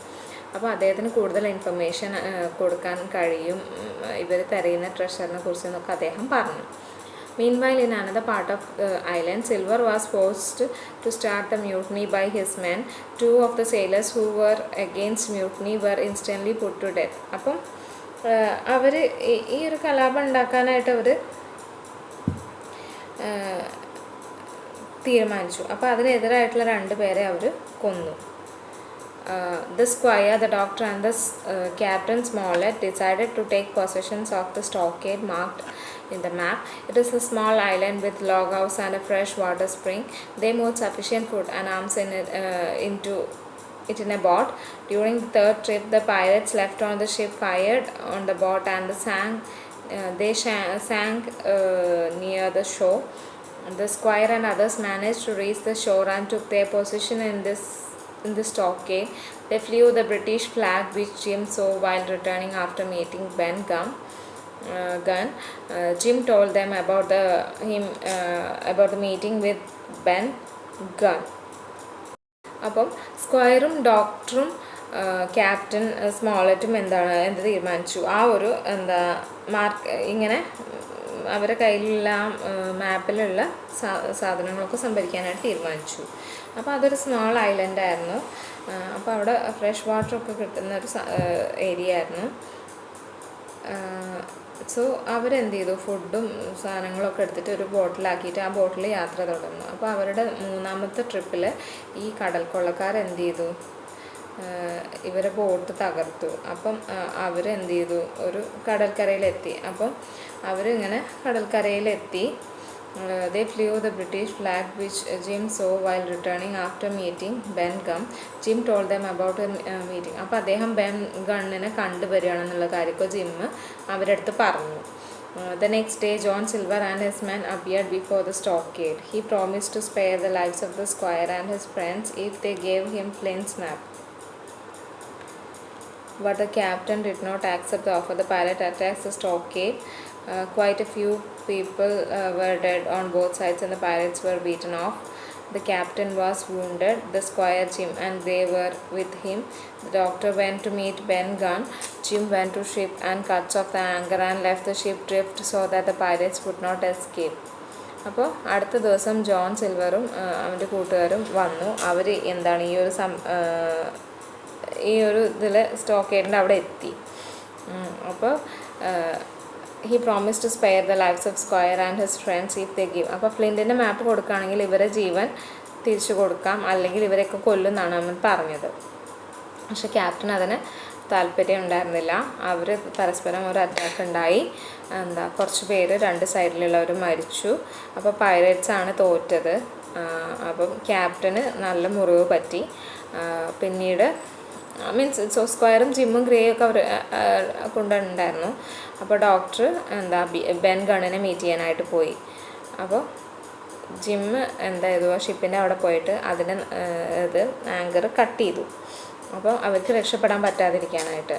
അപ്പോൾ അദ്ദേഹത്തിന് കൂടുതൽ ഇൻഫർമേഷൻ കൊടുക്കാൻ കഴിയും ഇവർ തിരയുന്ന ട്രഷറിനെ കുറിച്ചെന്നൊക്കെ അദ്ദേഹം പറഞ്ഞു. Meanwhile, in another part of the island, Silver was forced to start the mutiny by his men. 2 of the sailors who were against mutiny were instantly put to death. അപ്പം അവർ ഈ ഒരു കലാപം ഉണ്ടാക്കാനായിട്ട് അവർ തീരുമാനിച്ചു. അപ്പോൾ അതിനെതിരായിട്ടുള്ള 2 പേരെ അവർ കൊന്നു. The squire, the doctor, and the Captain Smollett decided to take possession of the stockade marked in the map. It is a small island with log house and a fresh water spring. They moved sufficient food and arms into it in a boat. During the third trip, the pirates left on the ship fired on the boat and sank near the shore. The squire and others managed to reach the shore and took their position in the stockade. They flew the British flag, which Jim saw while returning after meeting Ben Gunn. Jim told them about the meeting with Ben Gunn. അപ്പം സ്ക്വയറും ഡോക്ടറും captain സ്മോളറ്റും എന്ത് തീരുമാനിച്ചു, ആ ഒരു ഇങ്ങനെ അവരുടെ കയ്യിലുള്ള മാപ്പിലുള്ള സാധനങ്ങളൊക്കെ സംഭരിക്കാനായിട്ട് തീരുമാനിച്ചു. അപ്പോൾ അതൊരു സ്മോൾ ഐലൻഡായിരുന്നു. അപ്പോൾ അവിടെ ഫ്രഷ് വാട്ടറൊക്കെ കിട്ടുന്ന ഒരു ഏരിയ ആയിരുന്നു. സോ അവരെന്ത് ചെയ്തു, ഫുഡും സാധനങ്ങളൊക്കെ എടുത്തിട്ട് ഒരു ബോട്ടിലാക്കിയിട്ട് ആ ബോട്ടിൽ യാത്ര തുടർന്നു. അപ്പോൾ അവരുടെ മൂന്നാമത്തെ ട്രിപ്പിൽ ഈ കടൽ കൊള്ളക്കാരെന്ത് ചെയ്തു, ഇവരെ ബോട്ട് തകർത്തു. അപ്പം അവരെന്ത് ചെയ്തു, ഒരു കടൽക്കരയിലെത്തി. അപ്പം അവരിങ്ങനെ കടൽക്കരയിലെത്തി. They flew the British flag, which Jim saw while returning after meeting Ben Gunn. Jim told them about a meeting. അപ്പോൾ അദ്ദേഹം ബെൻ ഗണ്ണിനെ കണ്ടുവരികയാണെന്നുള്ള കാര്യമൊക്കെ ജിം അവരുടെ അടുത്ത് പറഞ്ഞു. The next day, John Silver and his men appeared before the stockade. He promised to spare the lives of the squire and his friends if they gave him Flint's map. But the captain did not accept the offer. The pirate attacked the stockade. Quite a few people were dead on both sides and the pirates were beaten off. The captain was wounded, the squire Jim and they were with him. The doctor went to meet Ben Gunn. Jim went to ship and cut off the anchor and left the ship drift so that the pirates would not escape. അപ്പോൾ അടുത്ത ദിവസം John സിൽവറും അവൻ്റെ കൂട്ടുകാരും വന്നു. അവർ ഈ ഒരു ഇതിൽ സ്റ്റോക്കേഡിൻ്റെ അവിടെ എത്തി. അപ്പോൾ he promised to spare the lives of Squire and his friends if they give. അപ്പോൾ ഫ്ലിൻറ്റിൻ്റെ മാപ്പ് കൊടുക്കുകയാണെങ്കിൽ ഇവരെ ജീവൻ തിരിച്ചു കൊടുക്കാം, അല്ലെങ്കിൽ ഇവരെയൊക്കെ കൊല്ലുമെന്നാണ് അവൻ പറഞ്ഞത്. പക്ഷെ ക്യാപ്റ്റൻ അതിന് താല്പര്യം ഉണ്ടായിരുന്നില്ല. അവർ പരസ്പരം ഒരു അറ്റാക്ക് ഉണ്ടായി. കുറച്ച് പേര് രണ്ട് സൈഡിലുള്ളവർ മരിച്ചു. അപ്പോൾ പൈറേറ്റ്സാണ് തോറ്റത്. അപ്പം ക്യാപ്റ്റന് നല്ല മുറിവ് പറ്റി. പിന്നീട് സ്ക്വയറും ജിമ്മും ഗ്രേയും ഒക്കെ അവർ കൊണ്ടുണ്ടായിരുന്നു. അപ്പോൾ ഡോക്ടർ ബെൻ ഗണ്ണിനെ മീറ്റ് ചെയ്യാനായിട്ട് പോയി. അപ്പോൾ ജിമ്മ് ആ ഷിപ്പിൻ്റെ അവിടെ പോയിട്ട് അതിൻ്റെ ആങ്കർ കട്ട് ചെയ്തു. അപ്പോൾ അവർക്ക് രക്ഷപ്പെടാൻ പറ്റാതിരിക്കാനായിട്ട്,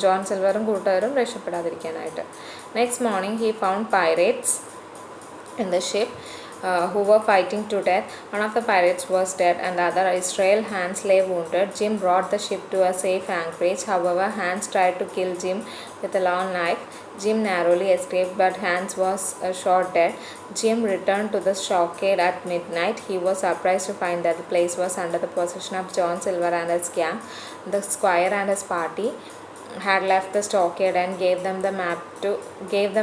ജോൺ സിൽവറും കൂട്ടുകാരും രക്ഷപ്പെടാതിരിക്കാനായിട്ട്. Next morning he found pirates in the ship who were fighting to death. One of the pirates was dead and the other Israel Hans lay wounded. Jim brought the ship to a safe anchorage. However, Hans tried to kill Jim with a long knife. Jim narrowly escaped, but Hans was shot dead. Jim returned to the stockade at midnight. He was surprised to find that the place was under the possession of John Silver and his gang. The squire and his party had left the stockade and gave the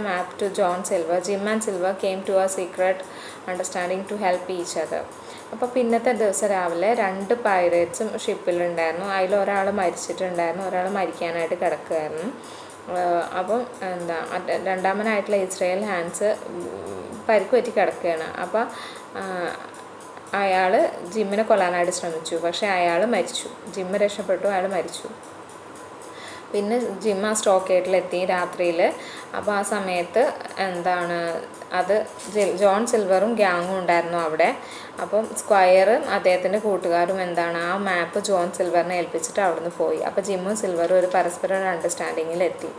map to John Silver. Jim and Silver came to a secret understanding to help each other. അപ്പോൾ പിന്നത്തെ ദിവസം രാവിലെ 2 പൈറേറ്റ്സും ഷിപ്പിലുണ്ടായിരുന്നു. അതിലൊരാൾ മരിച്ചിട്ടുണ്ടായിരുന്നു, ഒരാൾ മരിക്കാനായിട്ട് കിടക്കുകയായിരുന്നു. അപ്പം രണ്ടാമനായിട്ടുള്ള Israel Hans പരിക്ക് പറ്റി കിടക്കുകയാണ്. അപ്പോൾ അയാൾ ജിമ്മിനെ കൊല്ലാനായിട്ട് ശ്രമിച്ചു. പക്ഷേ അയാൾ മരിച്ചു. ജിമ്മ് രക്ഷപ്പെട്ടു, അയാൾ മരിച്ചു. പിന്നെ ജിം ആ സ്റ്റോക്കേഡിലെത്തി രാത്രിയിൽ. അപ്പോൾ ആ സമയത്ത് ജോൺ സിൽവറും ഗ്യാങ്ങും ഉണ്ടായിരുന്നു അവിടെ. അപ്പം സ്ക്വയറും അദ്ദേഹത്തിൻ്റെ കൂട്ടുകാരും ആ മാപ്പ് ജോൺ സിൽവറിനെ ഏൽപ്പിച്ചിട്ട് അവിടുന്ന് പോയി. അപ്പോൾ ജിമ്മും സിൽവറും ഒരു പരസ്പരം അണ്ടർസ്റ്റാൻഡിങ്ങിലെത്തി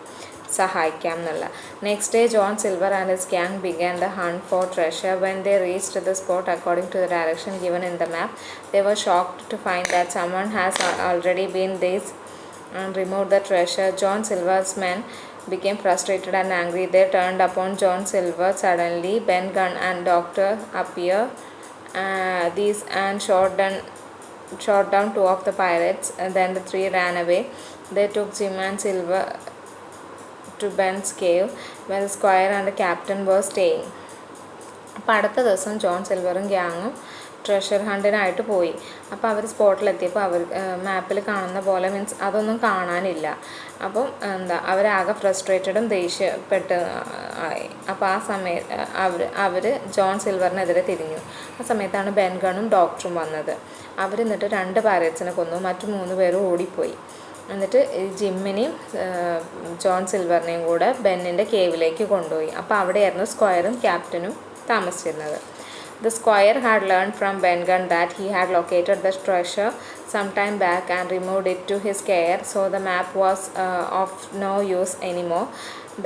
സഹായിക്കാം എന്നുള്ള. Next day John silver and his gang began the hunt for treasure. When they reached the spot according to the direction given in the map, they were shocked to find that someone has already been there and removed the treasure. John Silver's men became frustrated and angry. They turned upon John Silver. Suddenly, Ben Gunn and Doctor appeared. These and shot down 2 of the pirates. And then the 3 ran away. They took Jim and Silver to Ben's cave, where the squire and the captain were staying. അപ്പോൾ അടുത്ത ദിവസം John സിൽവറും ഗ്യാങ്ങും treasure ഹണ്ടിനായിട്ട് പോയി. അപ്പോൾ അവർ സ്പോട്ടിലെത്തിയപ്പോൾ അവർ മാപ്പിൽ കാണുന്ന പോലെ means അതൊന്നും കാണാനില്ല. അപ്പം അവരാകെ ഫ്രസ്ട്രേറ്റഡും ദേഷ്യപ്പെട്ട് ആയി. അപ്പോൾ ആ സമയത്ത് അവർ ജോൺ സിൽവറിനെതിരെ തിരിഞ്ഞു. ആ സമയത്താണ് ബെൻ ഗണ്ണും ഡോക്ടറും വന്നത്. അവർ എന്നിട്ട് 2 പൈററ്റ്സിനെ കൊന്നു. മറ്റു 3 പേരും ഓടിപ്പോയി. എന്നിട്ട് ജിമ്മിനെയും ജോൺ സിൽവറിനെയും കൂടെ ബെന്നിൻ്റെ കേവിലേക്ക് കൊണ്ടുപോയി. അപ്പോൾ അവിടെയായിരുന്നു സ്ക്വയറും ക്യാപ്റ്റനും താമസിച്ചിരുന്നത്. The squire had learned from Ben Gunn that he had located the treasure some time back and removed it to his care, so the map was of no use anymore.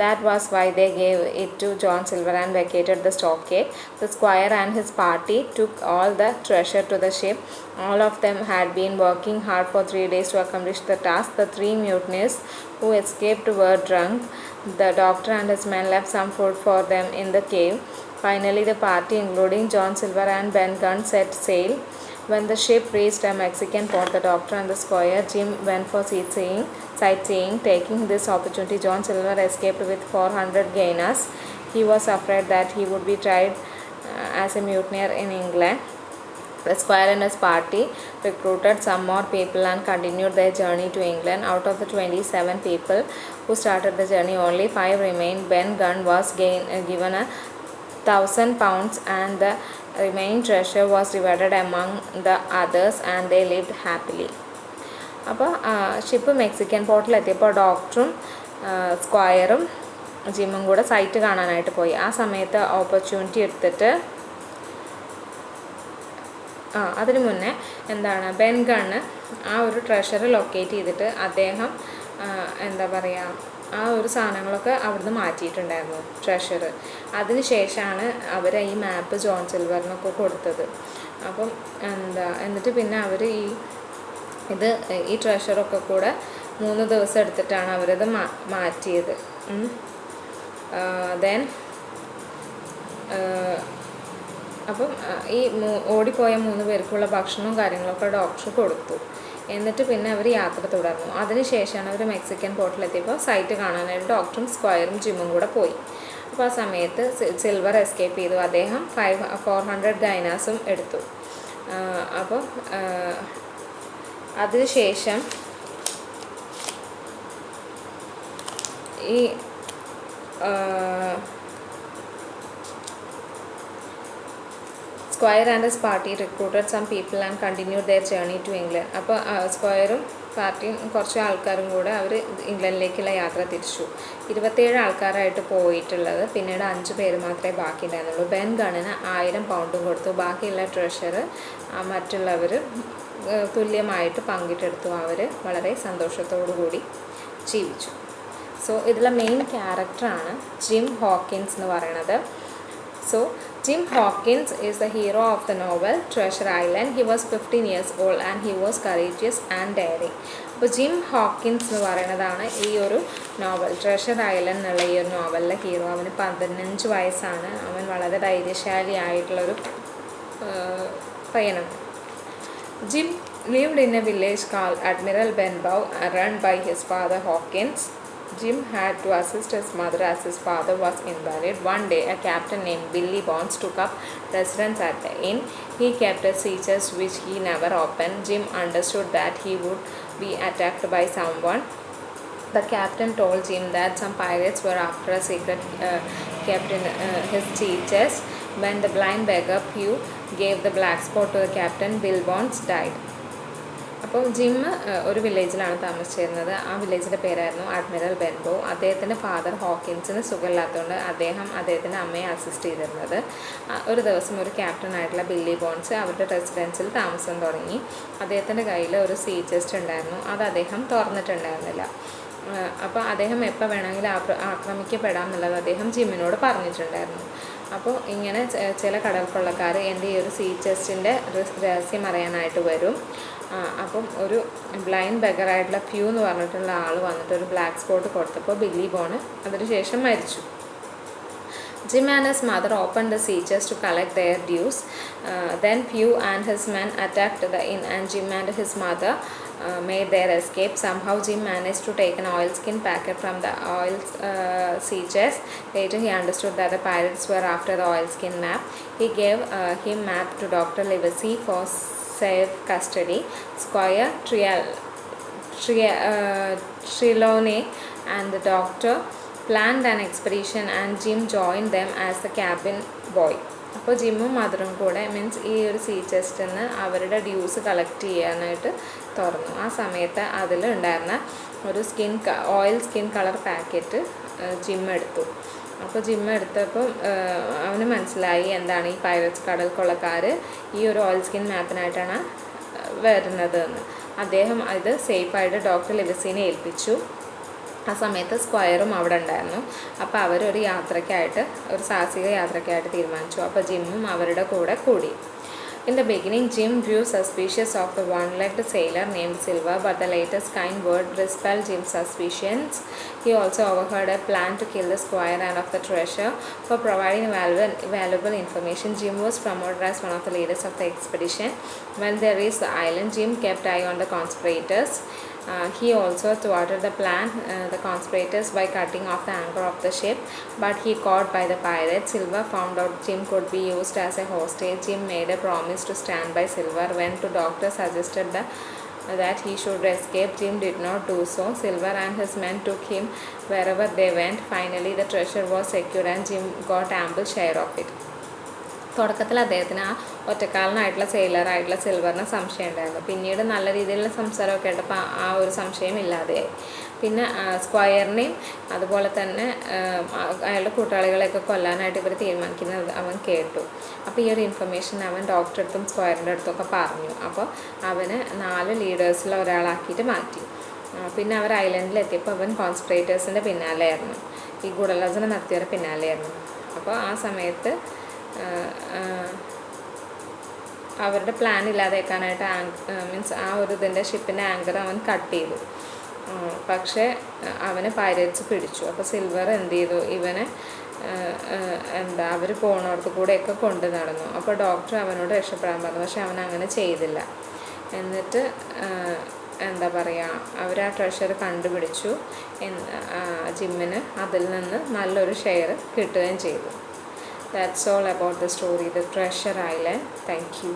That was why they gave it to John Silver and vacated the stockade. The squire and his party took all the treasure to the ship. All of them had been working hard for 3 days to accomplish the task. The 3 mutineers who escaped were drunk. The doctor and his men left some food for them in the cave. Finally, the party, including John Silver and Ben Gunn, set sail. When the ship reached a Mexican port, the doctor and the squire Jim went for sightseeing. Taking this opportunity, John Silver escaped with 400 gainas. He was afraid that he would be tried as a mutineer in England. The squire and his party recruited some more people and continued their journey to England. Out of the 27 people who started the journey, only 5 remained. Ben Gunn was given a £1,000 and the remaining treasure was divided among the others and they lived happily. അപ്പോൾ ship Mexican പോർട്ടിലെത്തിയപ്പോൾ ഡോക്ടറും സ്ക്വയറും ജിമ്മും കൂടെ site കാണാനായിട്ട് പോയി. ആ സമയത്ത് opportunity എടുത്തിട്ട് അതിനു മുന്നേ ബെൻ ഗണ്ണ് ആ ഒരു ട്രഷർ ലൊക്കേറ്റ് ചെയ്തിട്ട് അദ്ദേഹം എന്താ പറയുക ആ ഒരു സാധനങ്ങളൊക്കെ അവിടുന്ന് മാറ്റിയിട്ടുണ്ടായിരുന്നു ട്രഷർ. അതിന് ശേഷമാണ് അവർ ഈ മാപ്പ് ജോൺ സിൽവറിനൊക്കെ കൊടുത്തത്. അപ്പം എന്നിട്ട് പിന്നെ അവർ ഈ ട്രഷറൊക്കെ കൂടെ 3 ദിവസം എടുത്തിട്ടാണ് അവരത് മാറ്റിയത്. ദെൻ അപ്പം ഈ ഓടിപ്പോയ 3 പേർക്കുള്ള ഭക്ഷണവും കാര്യങ്ങളൊക്കെ ഡോക്ടർ കൊടുത്തു. എന്നിട്ട് പിന്നെ അവർ യാത്ര തുടർന്നു. അതിനുശേഷമാണ് അവർ മെക്സിക്കൻ പോർട്ടിലെത്തിയപ്പോൾ സൈറ്റ് കാണാനായിട്ട് ഡോക്ടറും സ്ക്വയറും ജിമ്മും കൂടെ പോയി. അപ്പോൾ ആ സമയത്ത് സിൽവർ എസ്കേപ്പ് ചെയ്തു. അദ്ദേഹം 400 ഗൈനാസും എടുത്തു. അപ്പോൾ അതിനുശേഷം ഈ Squire and his party recruited some people and continued their journey to England. അപ്പോൾ സ്ക്വയറും പാർട്ടിയും കുറച്ച് ആൾക്കാരും കൂടെ അവർ ഇംഗ്ലണ്ടിലേക്കുള്ള യാത്ര തിരിച്ചു. 27 ആൾക്കാരായിട്ട് പോയിട്ടുള്ളത്. പിന്നീട് 5 പേര് മാത്രമേ ബാക്കി ഉണ്ടായിരുന്നുള്ളൂ. ബെൻ ഗണ്ണിന് 1000 പൗണ്ടും കൊടുത്തു. ബാക്കിയുള്ള ട്രഷർ മറ്റുള്ളവർ തുല്യമായിട്ട് പങ്കിട്ടെടുത്തു. അവർ വളരെ സന്തോഷത്തോടു കൂടി ജീവിച്ചു. സോ ഇതിലെ മെയിൻ ക്യാരക്ടറാണ് ജിം ഹോക്കിൻസ് എന്ന് പറയുന്നത്. So Jim Hawkins is the hero of the novel Treasure Island. He was 15 years old and he was courageous and daring. അപ്പോൾ ജിം ഹോക്കിൻസ് എന്ന് പറയുന്നതാണ് ഈ ഒരു നോവൽ ട്രഷർ ഐലൻഡ് എന്നുള്ള ഈ ഒരു നോവലിലെ ഹീറോ. അവന് 15 വയസ്സാണ്. അവൻ വളരെ ധൈര്യശാലി ആയിട്ടുള്ളൊരു പയ്യനാണ്. Jim lived in a village called Admiral Benbow run by his father Hawkins. Jim had to assist his mother as his father was invalid. One day, a captain named Billy Bonds took up residence at the inn. He kept a sea chest which he never opened. Jim understood that he would be attacked by someone. The captain told Jim that some pirates were after a secret kept in his sea chest. When the blind beggar Hugh gave the black spot to the captain, Bill Bonds died. അപ്പോൾ gym ഒരു വില്ലേജിലാണ് താമസിച്ചിരുന്നത്. ആ വില്ലേജിൻ്റെ പേരായിരുന്നു admiral Benbow. അദ്ദേഹത്തിൻ്റെ father ഹോക്കിൻസിന് സുഖമില്ലാത്തതുകൊണ്ട് അദ്ദേഹത്തിൻ്റെ അമ്മയെ assist ചെയ്തിരുന്നത്. ഒരു ദിവസം ഒരു ക്യാപ്റ്റനായിട്ടുള്ള ബില്ലി ബോൺസ് അവരുടെ റെസിഡൻസിൽ താമസം തുടങ്ങി. അദ്ദേഹത്തിൻ്റെ കയ്യിൽ ഒരു സീ ചെസ്റ്റ് ഉണ്ടായിരുന്നു. അത് അദ്ദേഹം തുറന്നിട്ടുണ്ടായിരുന്നില്ല. അപ്പോൾ അദ്ദേഹം എപ്പോൾ വേണമെങ്കിലും ആക്രമിക്കപ്പെടാം എന്നുള്ളത് അദ്ദേഹം ജിമ്മിനോട് പറഞ്ഞിട്ടുണ്ടായിരുന്നു. അപ്പോൾ ഇങ്ങനെ ചില കടൽ കൊള്ളക്കാർ എൻ്റെ ഈ ഒരു സീ ചെസ്റ്റിൻ്റെ രഹസ്യം അറിയാനായിട്ട് വരും. അപ്പം ഒരു ബ്ലൈൻഡ് ബെഗറായിട്ടുള്ള ഫ്യൂ എന്ന് പറഞ്ഞിട്ടുള്ള ആൾ വന്നിട്ട് ഒരു ബ്ലാക്ക് സ്പോട്ട് കൊടുത്തപ്പോൾ ബില്ലി ബോൺ അതിനുശേഷം മരിച്ചു. Jim and his mother opened the sea chest to collect their dues. Then Hugh and his men attacked the inn and Jim and his mother made their escape. Somehow Jim managed to take an oilskin packet from the oil sea chest. Later he understood that the pirates were after the oilskin map. He gave him map to Dr. Livesey for safe custody. Squire Trelawney and the doctor planned an expedition and Jim joined them as the cabin boy. അപ്പോൾ ജിമ്മും മദറും കൂടെ means ഈ ഒരു see ചെസ്റ്റിൽ നിന്ന് അവരുടെ dues collect ചെയ്യാനായിട്ട് തുറന്നു. ആ സമയത്ത് അതിലുണ്ടായിരുന്ന ഒരു oil skin colour packet Jim എടുത്തു. അപ്പോൾ ജിം എടുത്തപ്പോൾ അവന് മനസ്സിലായി എന്താണ് ഈ പൈററ്റ്സ് കടൽ കൊള്ളക്കാർ ഈ ഒരു ഓയിൽ സ്കിൻ മാപ്പിനായിട്ടാണ് വരുന്നത് എന്ന്. അദ്ദേഹം ഇത് സേഫായിട്ട് ഡോക്ടർ ലിവസീനെ ഏൽപ്പിച്ചു. ആ സമയത്ത് സ്ക്വയറും അവിടെ ഉണ്ടായിരുന്നു. അപ്പോൾ അവരൊരു യാത്രയ്ക്കായിട്ട് ഒരു സാഹസിക യാത്രയ്ക്കായിട്ട് തീരുമാനിച്ചു. അപ്പോൾ ജിമ്മും അവരുടെ കൂടെ കൂടി. In the beginning, Jim grew suspicious of the one-legged sailor named Silver, but the latest kind word dispelled Jim's suspicions. He also overheard a plan to kill the squire and of the treasure. For providing valuable information, Jim was promoted as one of the leaders of the expedition. When they reached the island, Jim kept eye on the conspirators. He also thwarted the conspirators by cutting off the anchor of the ship, but he caught by the pirates. Silver found out Jim could be used as a hostage. Jim made a promise to stand by Silver when the doctor suggested that he should escape. Jim did not do so. Silver and his men took him wherever they went. Finally, the treasure was secured and Jim got ample share of it. തുടക്കത്തിൽ അദ്ദേഹത്തിന് ആ ഒറ്റക്കാലനായിട്ടുള്ള സെയിലറായിട്ടുള്ള സിൽവറിന് സംശയം ഉണ്ടായിരുന്നു. പിന്നീട് നല്ല രീതിയിലുള്ള സംസാരമൊക്കെ കേട്ടപ്പോൾ ആ ഒരു സംശയം ഇല്ലാതെയായി. പിന്നെ സ്ക്വയറിനെയും അതുപോലെ തന്നെ അയാളുടെ കൂട്ടാളികളെയൊക്കെ കൊല്ലാനായിട്ട് ഇവർ തീരുമാനിക്കുന്നത് അവൻ കേട്ടു. അപ്പോൾ ഈ ഒരു ഇൻഫർമേഷൻ അവൻ ഡോക്ടറെ അടുത്തും സ്ക്വയറിൻ്റെ അടുത്തൊക്കെ പറഞ്ഞു. അപ്പോൾ അവന് 4 ലീഡേഴ്സിൽ ഒരാളാക്കിയിട്ട് മാറ്റി. പിന്നെ അവർ ഐലൻഡിലെത്തിയപ്പോൾ അവൻ കോൺസ്പിറേറ്റേഴ്സിൻ്റെ പിന്നാലെയായിരുന്നു, ഈ ഗൂഢാലോചന നടത്തിയവരുടെ പിന്നാലെയായിരുന്നു. അപ്പോൾ ആ സമയത്ത് അവരുടെ പ്ലാൻ ഇല്ലാതേക്കാനായിട്ട് മീൻസ് ആ ഒരു ഇതിൻ്റെ ഷിപ്പിൻ്റെ ആങ്കർ അവൻ കട്ട് ചെയ്തു. പക്ഷേ അവന് പൈറേറ്റ്സ് പിടിച്ചു. അപ്പോൾ സിൽവർ എന്ത് ചെയ്തു, ഇവനെ അവർ പോണോടത്ത് കൂടെയൊക്കെ കൊണ്ടു നടന്നു. അപ്പോൾ ഡോക്ടർ അവനോട് രക്ഷപ്പെടാൻ പറഞ്ഞു, പക്ഷെ അവൻ അങ്ങനെ ചെയ്തില്ല. എന്നിട്ട് എന്താ പറയുക, അവർ ആ ട്രഷർ കണ്ടുപിടിച്ചു. ജിമ്മിന് അതിൽ നിന്ന് നല്ലൊരു ഷെയർ കിട്ടുകയും ചെയ്തു. That's all about the story, The Treasure Island. Thank you.